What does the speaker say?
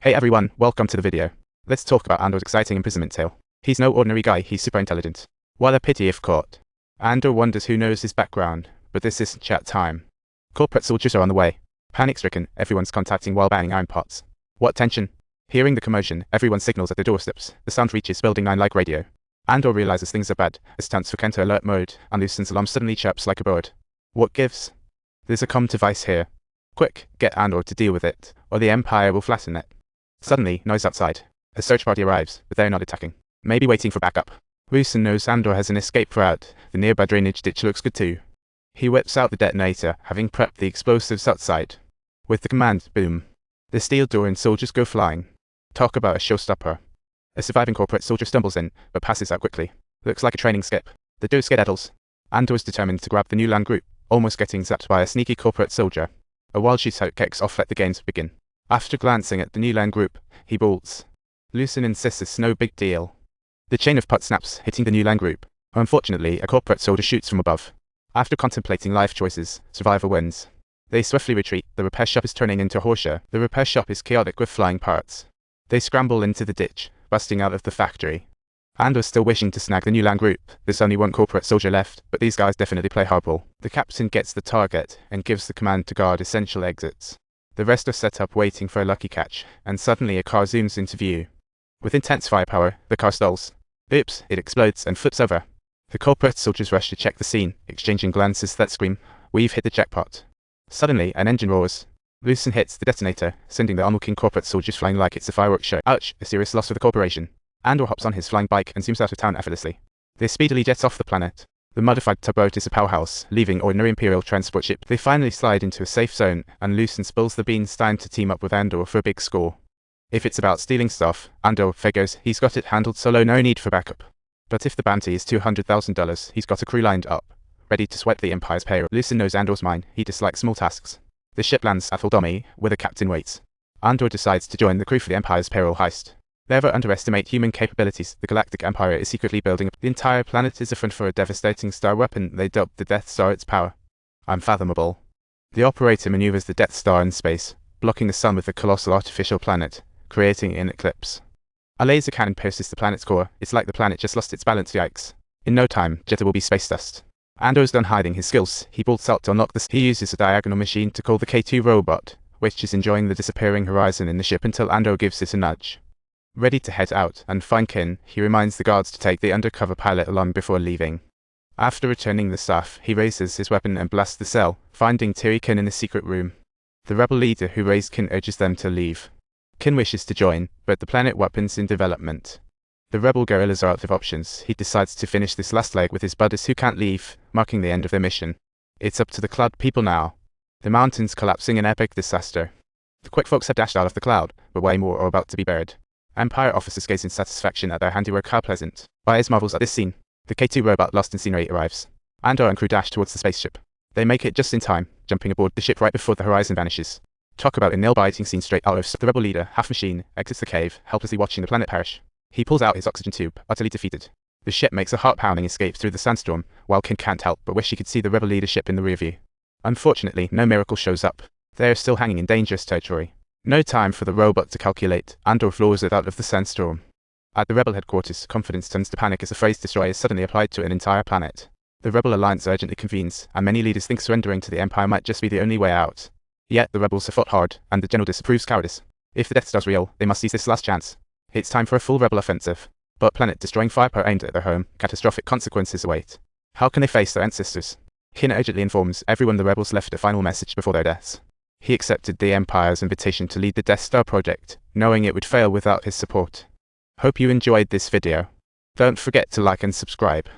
Hey everyone, welcome to the video. Let's talk about Ando's exciting imprisonment tale. He's no ordinary guy, he's super intelligent. What a pity if caught. Ando wonders who knows his background, but this isn't chat time. Corporate soldiers are on the way. Panic-stricken, everyone's contacting while banging iron pots. What tension? Hearing the commotion, everyone signals at the doorsteps. The sound reaches Building 9 like radio. Ando realizes things are bad, as turns for Kento alert mode, and Lucen's alarm suddenly chirps like a bird. What gives? There's a comm device here. Quick, get Ando to deal with it, or the Empire will flatten it. Suddenly, noise outside. A search party arrives, but they're not attacking. Maybe waiting for backup. Lucen knows Ando has an escape route. The nearby drainage ditch looks good too. He whips out the detonator, having prepped the explosives outside. With the command, boom. The steel door and soldiers go flying. Talk about a showstopper. A surviving corporate soldier stumbles in, but passes out quickly. Looks like a training skip. The door skedaddles. Ando is determined to grab the new land group, almost getting zapped by a sneaky corporate soldier. A wild shootout kicks off, let the games begin. After glancing at the new land group, he bolts. Lucen insists it's no big deal. The chain of pots snaps, hitting the new land group. Unfortunately, a corporate soldier shoots from above. After contemplating life choices, survivor wins. They swiftly retreat. The repair shop is turning into a horseshoe. The repair shop is chaotic with flying parts. They scramble into the ditch, busting out of the factory. Ando's still wishing to snag the new land group. There's only one corporate soldier left, but these guys definitely play hardball. The captain gets the target and gives the command to guard essential exits. The rest are set up waiting for a lucky catch, and suddenly a car zooms into view. With intense firepower, the car stalls. Oops, it explodes and flips over. The corporate soldiers rush to check the scene, exchanging glances that scream, "We've hit the jackpot." Suddenly, an engine roars. Lucen hits the detonator, sending the onlooking corporate soldiers flying like it's a fireworks show. Ouch, a serious loss for the corporation. Ando hops on his flying bike and zooms out of town effortlessly. They speedily jet off the planet. The modified tugboat is a powerhouse, leaving ordinary Imperial transport ship. They finally slide into a safe zone, and Lucen spills the beans. Time to team up with Ando for a big score. If it's about stealing stuff, Ando figures he's got it handled solo, no need for backup. But if the bounty is $200,000, he's got a crew lined up, ready to swipe the Empire's payroll. Lucen knows Ando's mind, he dislikes small tasks. The ship lands at Domi, where the captain waits. Ando decides to join the crew for the Empire's payroll heist. Never underestimate human capabilities. The Galactic Empire is secretly building up. The entire planet is a front for a devastating star weapon they dubbed the Death Star. Its power unfathomable. The operator maneuvers the Death Star in space, blocking the sun with the colossal artificial planet, creating an eclipse. A laser cannon pierces the planet's core. It's like the planet just lost its balance. Yikes. In no time, Jetta will be space dust. Ando's done hiding his skills. He bolts out to unlock this. He uses a diagonal machine to call the K2 robot, which is enjoying the disappearing horizon in the ship until Ando gives it a nudge. Ready to head out and find Kin, he reminds the guards to take the undercover pilot along before leaving. After returning the staff, he raises his weapon and blasts the cell, finding Kin in the secret room. The rebel leader who raised Kin urges them to leave. Kin wishes to join, but the planet weapon's in development. The rebel guerrillas are out of options. He decides to finish this last leg with his buddies who can't leave, marking the end of their mission. It's up to the cloud people now. The mountains collapsing in epic disaster. The quick folks have dashed out of the cloud, but way more are about to be buried. Empire officers gaze in satisfaction at their handiwork. How pleasant. Buyers marvels at this scene. The K2 robot lost in scenery arrives. Ando and crew dash towards the spaceship. They make it just in time, jumping aboard the ship right before the horizon vanishes. Talk about a nail-biting scene straight out of the rebel leader, half machine, exits the cave, helplessly watching the planet perish. He pulls out his oxygen tube, utterly defeated. The ship makes a heart-pounding escape through the sandstorm, while Kin can't help but wish he could see the rebel leadership in the rearview. Unfortunately, no miracle shows up. They are still hanging in dangerous territory. No time for the robot to calculate. Ando floors it out of the sandstorm. At the rebel headquarters, confidence turns to panic as the phrase destroy is suddenly applied to an entire planet. The rebel alliance urgently convenes, and many leaders think surrendering to the Empire might just be the only way out. Yet the rebels have fought hard, and the general disapproves cowardice. If the Death Star's real, they must seize this last chance. It's time for a full rebel offensive. But planet-destroying firepower aimed at their home, catastrophic consequences await. How can they face their ancestors? Kin urgently informs everyone the rebels left a final message before their deaths. He accepted the Empire's invitation to lead the Death Star project, knowing it would fail without his support. Hope you enjoyed this video. Don't forget to like and subscribe.